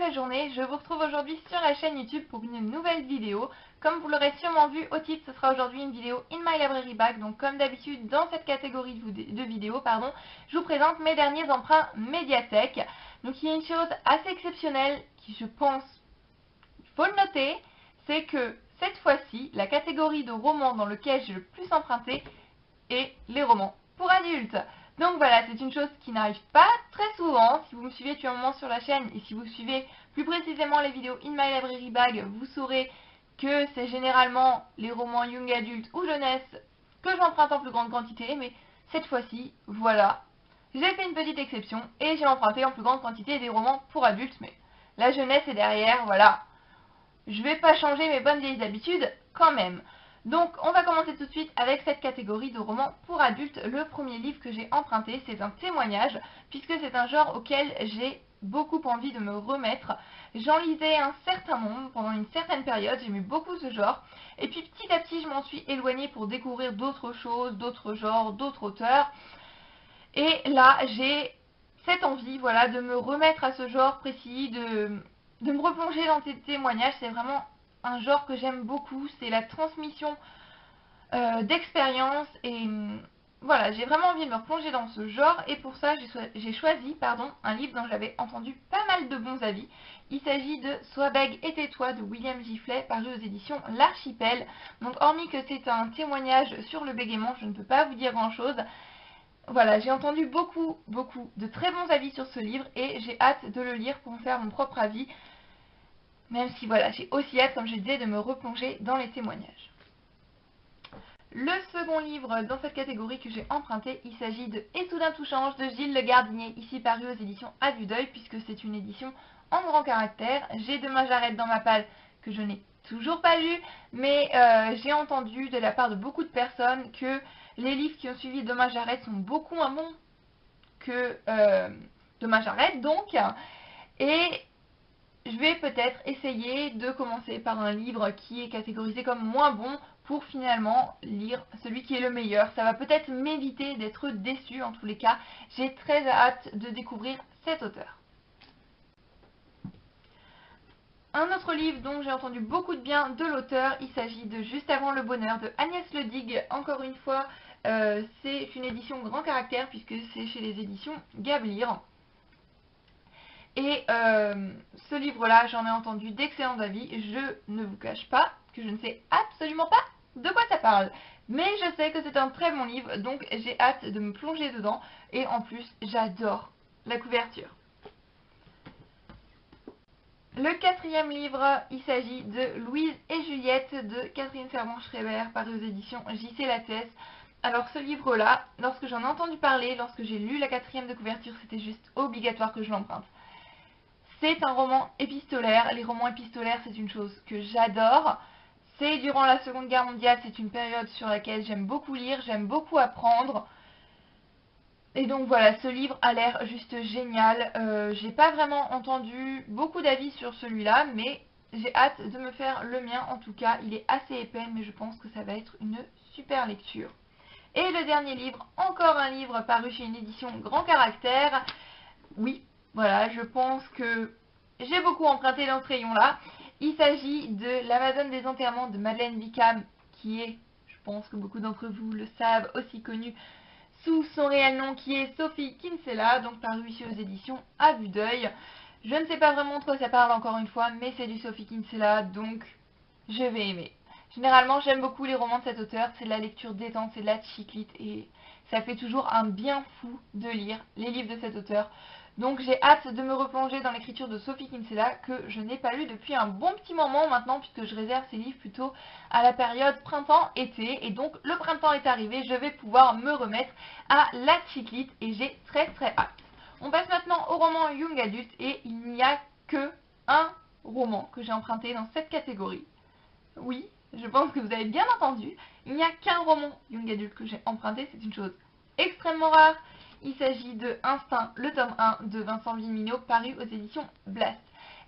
belle journée, je vous retrouve aujourd'hui sur la chaîne YouTube pour une nouvelle vidéo. Comme vous l'aurez sûrement vu au titre, ce sera aujourd'hui une vidéo In My Library Bag. Donc comme d'habitude dans cette catégorie de vidéos, je vous présente mes derniers emprunts médiathèque. Donc il y a une chose assez exceptionnelle qui, je pense, il faut le noter, c'est que cette fois-ci, la catégorie de romans dans lequel j'ai le plus emprunté est les romans pour adultes. Donc voilà, c'est une chose qui n'arrive pas très souvent. Si vous me suivez depuis un moment sur la chaîne et si vous suivez plus précisément les vidéos In My Library Bag, vous saurez que c'est généralement les romans young adult ou jeunesse que j'emprunte en plus grande quantité. Mais cette fois-ci, voilà, j'ai fait une petite exception et j'ai emprunté en plus grande quantité des romans pour adultes. Mais la jeunesse est derrière, voilà. Je vais pas changer mes bonnes vieilles habitudes quand même. Donc on va commencer tout de suite avec cette catégorie de romans pour adultes. Le premier livre que j'ai emprunté, c'est un témoignage, puisque c'est un genre auquel j'ai beaucoup envie de me remettre. J'en lisais un certain nombre pendant une certaine période, j'aimais beaucoup ce genre. Et puis petit à petit, je m'en suis éloignée pour découvrir d'autres choses, d'autres genres, d'autres auteurs. Et là, j'ai cette envie, voilà, de me remettre à ce genre précis, de me replonger dans ces témoignages. C'est vraiment un genre que j'aime beaucoup, c'est la transmission d'expérience et voilà, j'ai vraiment envie de me replonger dans ce genre et pour ça j'ai choisi un livre dont j'avais entendu pas mal de bons avis. Il s'agit de Sois bègue et tais-toi de William Giflet, paru aux éditions L'Archipel. Donc hormis que c'est un témoignage sur le bégaiement, je ne peux pas vous dire grand chose. Voilà, j'ai entendu beaucoup de très bons avis sur ce livre et j'ai hâte de le lire pour me faire mon propre avis. Même si voilà, j'ai aussi hâte, comme je disais, de me replonger dans les témoignages. Le second livre dans cette catégorie que j'ai emprunté, il s'agit de Et soudain tout change de Gilles Le Gardinier, ici paru aux éditions À Vue d'Œil, puisque c'est une édition en grand caractère. J'ai Demain j'arrête dans ma palle, que je n'ai toujours pas lu, mais j'ai entendu de la part de beaucoup de personnes que les livres qui ont suivi Demain j'arrête sont beaucoup moins bons que Demain j'arrête, donc. Et je vais peut-être essayer de commencer par un livre qui est catégorisé comme moins bon pour finalement lire celui qui est le meilleur. Ça va peut-être m'éviter d'être déçue en tous les cas. J'ai très hâte de découvrir cet auteur. Un autre livre dont j'ai entendu beaucoup de bien de l'auteur, il s'agit de Juste avant le bonheur de Agnès Ledigue. Encore une fois, c'est une édition grand caractère puisque c'est chez les éditions Gablire. Et ce livre-là, j'en ai entendu d'excellents avis. Je ne vous cache pas que je ne sais absolument pas de quoi ça parle. Mais je sais que c'est un très bon livre, donc j'ai hâte de me plonger dedans. Et en plus, j'adore la couverture. Le quatrième livre, il s'agit de Louise et Juliette de Catherine Servan-Schreiber, paru aux éditions J.C. Lattès. Alors ce livre-là, lorsque j'en ai entendu parler, lorsque j'ai lu la quatrième de couverture, c'était juste obligatoire que je l'emprunte. C'est un roman épistolaire. Les romans épistolaires, c'est une chose que j'adore. C'est durant la Seconde Guerre mondiale, c'est une période sur laquelle j'aime beaucoup lire, j'aime beaucoup apprendre. Et donc voilà, ce livre a l'air juste génial. J'ai pas vraiment entendu beaucoup d'avis sur celui-là, mais j'ai hâte de me faire le mien. En tout cas, il est assez épais, mais je pense que ça va être une super lecture. Et le dernier livre, encore un livre paru chez une édition grand caractère. Oui, voilà, je pense que j'ai beaucoup emprunté dans ce rayon-là. Il s'agit de L'Amazone des enterrements de Madeleine Bickham, qui est, je pense que beaucoup d'entre vous le savent, aussi connue sous son réel nom qui est Sophie Kinsella, donc paru ici aux éditions À Vue d'Œil. Je ne sais pas vraiment de quoi ça parle encore une fois, mais c'est du Sophie Kinsella, donc je vais aimer. Généralement, j'aime beaucoup les romans de cet auteur, c'est de la lecture détente, c'est de la chiclite, et ça fait toujours un bien fou de lire les livres de cet auteur. Donc j'ai hâte de me replonger dans l'écriture de Sophie Kinsella, que je n'ai pas lu depuis un bon petit moment maintenant, puisque je réserve ces livres plutôt à la période printemps-été. Et donc le printemps est arrivé, je vais pouvoir me remettre à la chiclite, et j'ai très hâte. On passe maintenant au roman young adulte, et il n'y a que un roman que j'ai emprunté dans cette catégorie. Oui, je pense que vous avez bien entendu, il n'y a qu'un roman young adulte que j'ai emprunté, c'est une chose extrêmement rare. Il s'agit de Instinct, le tome 1 de Vincent Vimino, paru aux éditions Blast.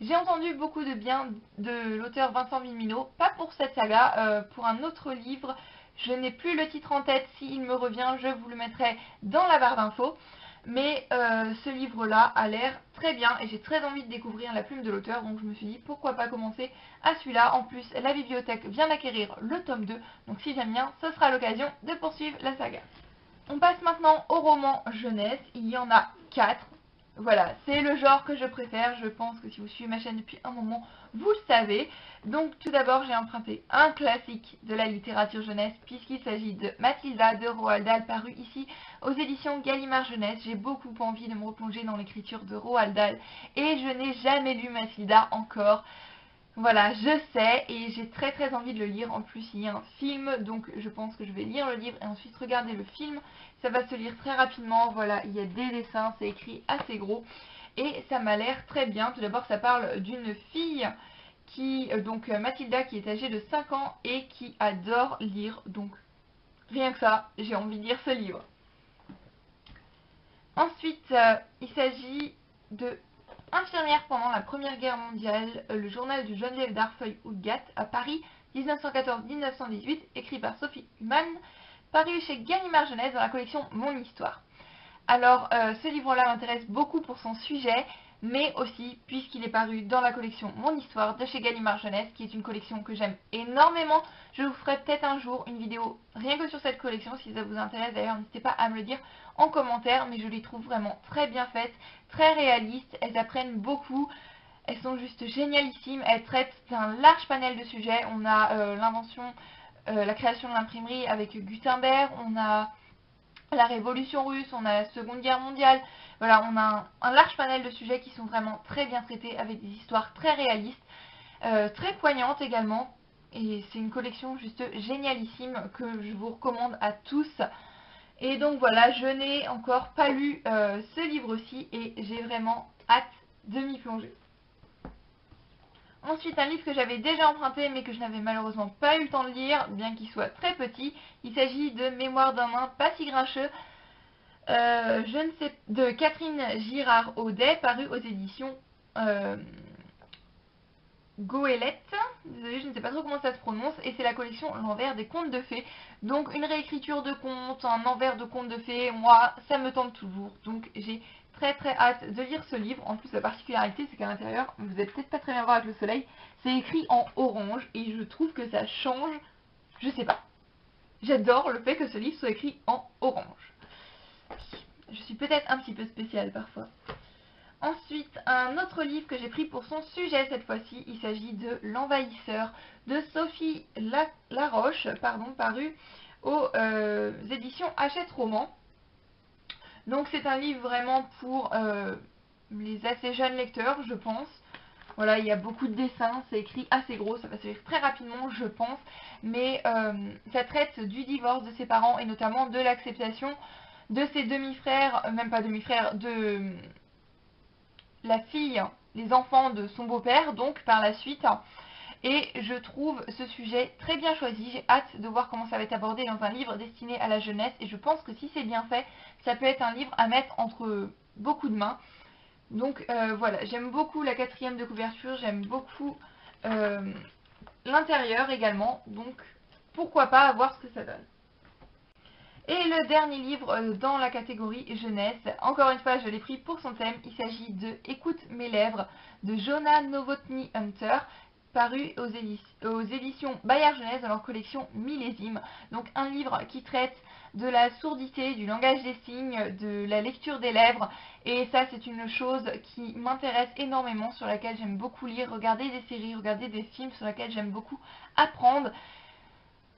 J'ai entendu beaucoup de bien de l'auteur Vincent Vimino, pas pour cette saga, pour un autre livre. Je n'ai plus le titre en tête, s'il me revient, je vous le mettrai dans la barre d'infos. Mais ce livre-là a l'air très bien et j'ai très envie de découvrir la plume de l'auteur, donc je me suis dit pourquoi pas commencer à celui-là. En plus, la bibliothèque vient d'acquérir le tome 2, donc si j'aime bien, ce sera l'occasion de poursuivre la saga. On passe maintenant au roman jeunesse, il y en a 4. Voilà, c'est le genre que je préfère, je pense que si vous suivez ma chaîne depuis un moment, vous le savez. Donc tout d'abord, j'ai emprunté un classique de la littérature jeunesse, puisqu'il s'agit de Mathilda de Roald Dahl, paru ici aux éditions Gallimard Jeunesse. J'ai beaucoup envie de me replonger dans l'écriture de Roald Dahl, et je n'ai jamais lu Mathilda encore. Voilà, je sais, et j'ai très envie de le lire. En plus, il y a un film, donc je pense que je vais lire le livre et ensuite regarder le film. Ça va se lire très rapidement, voilà, il y a des dessins, c'est écrit assez gros, et ça m'a l'air très bien. Tout d'abord, ça parle d'une fille qui, donc Mathilda, qui est âgée de 5 ans et qui adore lire, donc rien que ça, j'ai envie de lire ce livre. Ensuite, il s'agit de Infirmière pendant la Première Guerre mondiale, le journal de Geneviève d'Arfeuil-Houlgat à Paris, 1914-1918, écrit par Sophie Humann, paru chez Gallimard Jeunesse dans la collection Mon Histoire. Alors, ce livre-là m'intéresse beaucoup pour son sujet, mais aussi puisqu'il est paru dans la collection Mon Histoire de chez Gallimard Jeunesse, qui est une collection que j'aime énormément. Je vous ferai peut-être un jour une vidéo rien que sur cette collection, si ça vous intéresse. D'ailleurs, n'hésitez pas à me le dire en commentaire, mais je les trouve vraiment très bien faites, très réalistes, elles apprennent beaucoup. Elles sont juste génialissimes, elles traitent d'un large panel de sujets. On a l'invention, la création de l'imprimerie avec Gutenberg, on a la Révolution russe, on a la Seconde Guerre mondiale. Voilà, on a un large panel de sujets qui sont vraiment très bien traités avec des histoires très réalistes, très poignantes également. Et c'est une collection juste génialissime que je vous recommande à tous. Et donc voilà, je n'ai encore pas lu ce livre-ci et j'ai vraiment hâte de m'y plonger. Ensuite, un livre que j'avais déjà emprunté mais que je n'avais malheureusement pas eu le temps de lire, bien qu'il soit très petit. Il s'agit de Mémoire d'un nain pas si grincheux, de Catherine Girard-Audet, paru aux éditions Goélette. Désolée, je ne sais pas trop comment ça se prononce, et c'est la collection L'envers des contes de fées. Donc une réécriture de contes, un envers de contes de fées, moi ça me tente toujours, donc j'ai très hâte de lire ce livre. En plus, la particularité, c'est qu'à l'intérieur, vous n'allez peut-être pas très bien voir avec le soleil, c'est écrit en orange et je trouve que ça change, je sais pas. J'adore le fait que ce livre soit écrit en orange. Je suis peut-être un petit peu spéciale parfois. Ensuite, un autre livre que j'ai pris pour son sujet cette fois-ci, il s'agit de L'Envahisseur de Sophie Laroche, paru aux éditions Hachette Roman. Donc c'est un livre vraiment pour les assez jeunes lecteurs, je pense. Voilà, il y a beaucoup de dessins, c'est écrit assez gros, ça va se lire très rapidement, je pense. Mais ça traite du divorce de ses parents et notamment de l'acceptation de ses demi-frères, même pas demi-frères, de la fille, les enfants de son beau-père, donc par la suite. Et je trouve ce sujet très bien choisi. J'ai hâte de voir comment ça va être abordé dans un livre destiné à la jeunesse. Et je pense que si c'est bien fait, ça peut être un livre à mettre entre beaucoup de mains. Donc voilà, j'aime beaucoup la quatrième de couverture, j'aime beaucoup l'intérieur également. Donc pourquoi pas voir ce que ça donne. Et le dernier livre dans la catégorie jeunesse, encore une fois je l'ai pris pour son thème, il s'agit de Écoute mes lèvres de Jonah Novotny Hunter, paru aux éditions Bayard Jeunesse dans leur collection Millésime. Donc un livre qui traite de la sourdité, du langage des signes, de la lecture des lèvres, et ça c'est une chose qui m'intéresse énormément, sur laquelle j'aime beaucoup lire, regarder des séries, regarder des films, sur laquelle j'aime beaucoup apprendre.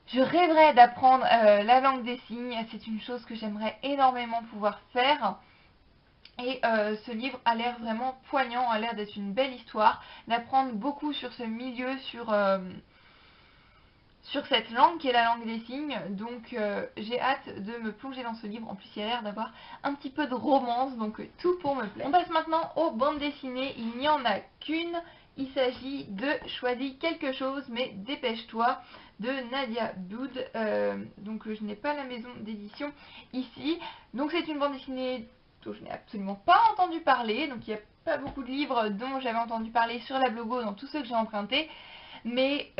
Je rêverais d'apprendre la langue des signes, c'est une chose que j'aimerais énormément pouvoir faire. Et ce livre a l'air vraiment poignant, a l'air d'être une belle histoire, d'apprendre beaucoup sur ce milieu, sur cette langue qui est la langue des signes. Donc j'ai hâte de me plonger dans ce livre. En plus, il a l'air d'avoir un petit peu de romance, donc tout pour me plaire. On passe maintenant aux bandes dessinées, il n'y en a qu'une. Il s'agit de Choisis quelque chose, mais dépêche-toi, de Nadia Boud. Donc je n'ai pas la maison d'édition ici. Donc c'est une bande dessinée dont je n'ai absolument pas entendu parler. Donc il n'y a pas beaucoup de livres dont j'avais entendu parler sur la blogo dans tous ceux que j'ai empruntés. mais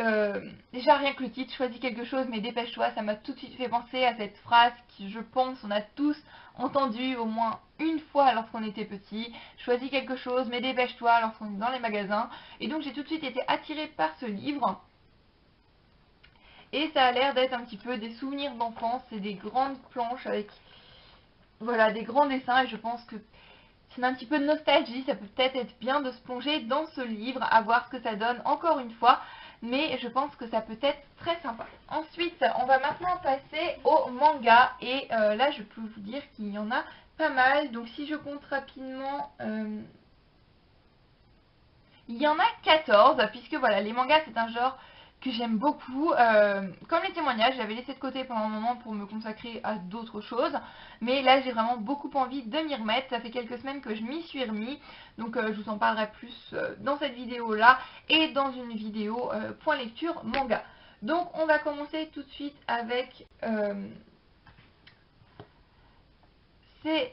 déjà rien que le titre, choisis quelque chose mais dépêche-toi, ça m'a tout de suite fait penser à cette phrase qui, je pense, on a tous entendu au moins une fois lorsqu'on était petit. Choisis quelque chose mais dépêche-toi lorsqu'on est dans les magasins. Et donc j'ai tout de suite été attirée par ce livre. Et ça a l'air d'être un petit peu des souvenirs d'enfance, c'est des grandes planches avec, voilà, des grands dessins, et je pense que c'est un petit peu de nostalgie, ça peut peut-être être bien de se plonger dans ce livre, à voir ce que ça donne encore une fois, mais je pense que ça peut être très sympa. Ensuite, on va maintenant passer au manga, et là je peux vous dire qu'il y en a pas mal, donc si je compte rapidement, il y en a 14, puisque voilà, les mangas c'est un genre que j'aime beaucoup. Comme les témoignages, j'avais laissé de côté pendant un moment pour me consacrer à d'autres choses, mais là j'ai vraiment beaucoup envie de m'y remettre. Ça fait quelques semaines que je m'y suis remis, donc je vous en parlerai plus dans cette vidéo là et dans une vidéo point lecture manga. Donc on va commencer tout de suite avec ces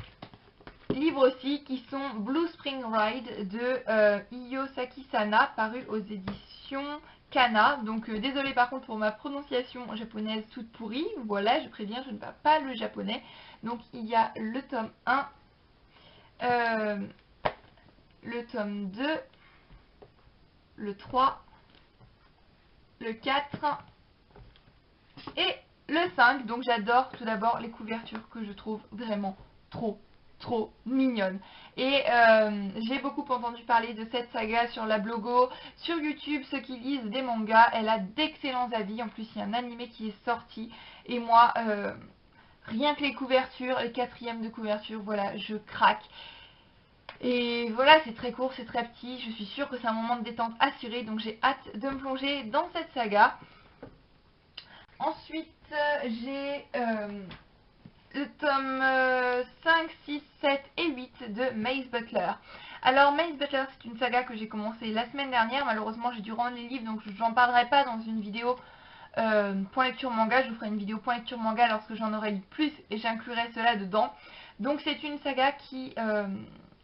livres aussi qui sont Blue Spring Ride de Iyo Saki-sana, paru aux éditions Kana. Donc désolée par contre pour ma prononciation japonaise toute pourrie. Voilà, je préviens, je ne parle pas le japonais. Donc il y a le tome 1, le tome 2, le 3, le 4 et le 5. Donc j'adore tout d'abord les couvertures que je trouve vraiment trop mignonne. Et j'ai beaucoup entendu parler de cette saga sur la blogo, sur YouTube, ceux qui lisent des mangas. Elle a d'excellents avis. En plus, il y a un animé qui est sorti. Et moi, rien que les couvertures, les quatrièmes de couverture, voilà, je craque. Et voilà, c'est très court, c'est très petit. Je suis sûre que c'est un moment de détente assuré. Donc j'ai hâte de me plonger dans cette saga. Ensuite, j'ai le tome 5, 6, 7 et 8 de Maze Butler. Alors Maze Butler, c'est une saga que j'ai commencé la semaine dernière. Malheureusement j'ai dû rendre les livres, donc j'en parlerai pas dans une vidéo point lecture manga. Je vous ferai une vidéo point lecture manga lorsque j'en aurai lu plus et j'inclurai cela dedans. Donc c'est une saga qui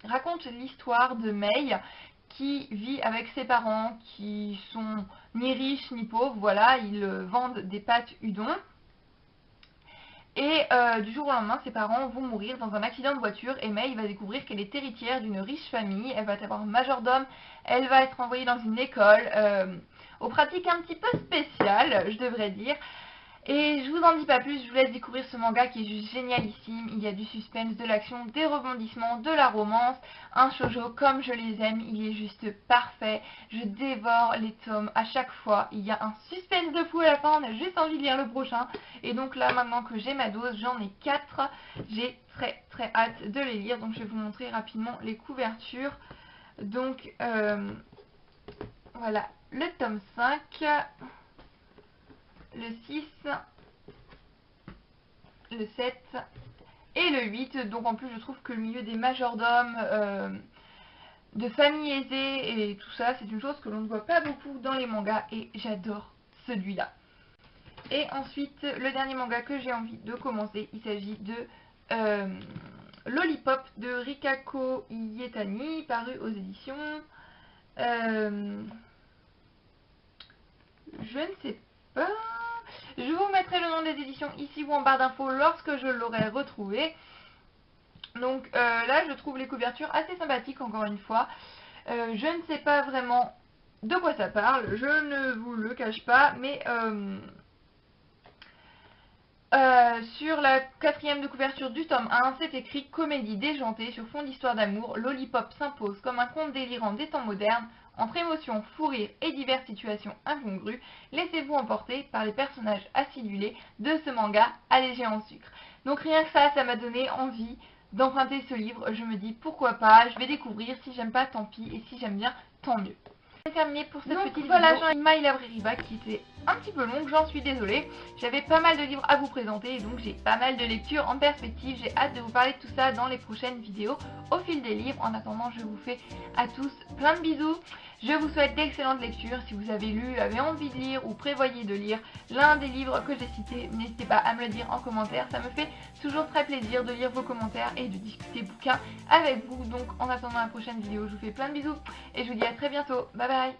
raconte l'histoire de Mei qui vit avec ses parents qui sont ni riches ni pauvres. Voilà, ils vendent des pâtes udon. Et du jour au lendemain, ses parents vont mourir dans un accident de voiture et Mei va découvrir qu'elle est héritière d'une riche famille. Elle va avoir un majordome, elle va être envoyée dans une école aux pratiques un petit peu spéciales, je devrais dire. Et je vous en dis pas plus, je vous laisse découvrir ce manga qui est juste génialissime. Il y a du suspense, de l'action, des rebondissements, de la romance, un shoujo comme je les aime, il est juste parfait. Je dévore les tomes à chaque fois, il y a un suspense de fou à la fin, on a juste envie de lire le prochain. Et donc là, maintenant que j'ai ma dose, j'en ai 4, j'ai très hâte de les lire. Donc je vais vous montrer rapidement les couvertures. Donc voilà, le tome 5... le 6, le 7 et le 8. Donc en plus je trouve que le milieu des majordomes, de famille aisée et tout ça, c'est une chose que l'on ne voit pas beaucoup dans les mangas et j'adore celui-là. Et ensuite le dernier manga que j'ai envie de commencer, il s'agit de Lollipop de Rikako Ietani, paru aux éditions je ne sais pas. Je vous mettrai le nom des éditions ici ou en barre d'infos lorsque je l'aurai retrouvé. Donc là, je trouve les couvertures assez sympathiques, encore une fois. Je ne sais pas vraiment de quoi ça parle, je ne vous le cache pas, mais sur la quatrième de couverture du tome 1, c'est écrit « Comédie déjantée sur fond d'histoire d'amour, Lollipop s'impose comme un conte délirant des temps modernes. Entre émotions, fou rire et diverses situations incongrues, laissez-vous emporter par les personnages acidulés de ce manga allégé en sucre. » Donc rien que ça m'a donné envie d'emprunter ce livre. Je me dis pourquoi pas, je vais découvrir, si j'aime pas tant pis et si j'aime bien tant mieux. C'est terminé pour cette petite vidéo. Voilà, j'ai My Library Bag qui était un petit peu longue, j'en suis désolée. J'avais pas mal de livres à vous présenter et donc j'ai pas mal de lectures en perspective. J'ai hâte de vous parler de tout ça dans les prochaines vidéos au fil des livres. En attendant, je vous fais à tous plein de bisous. Je vous souhaite d'excellentes lectures. Si vous avez lu, avez envie de lire ou prévoyez de lire l'un des livres que j'ai cités, n'hésitez pas à me le dire en commentaire. Ça me fait toujours très plaisir de lire vos commentaires et de discuter bouquins avec vous. Donc en attendant la prochaine vidéo, je vous fais plein de bisous et je vous dis à très bientôt. Bye bye.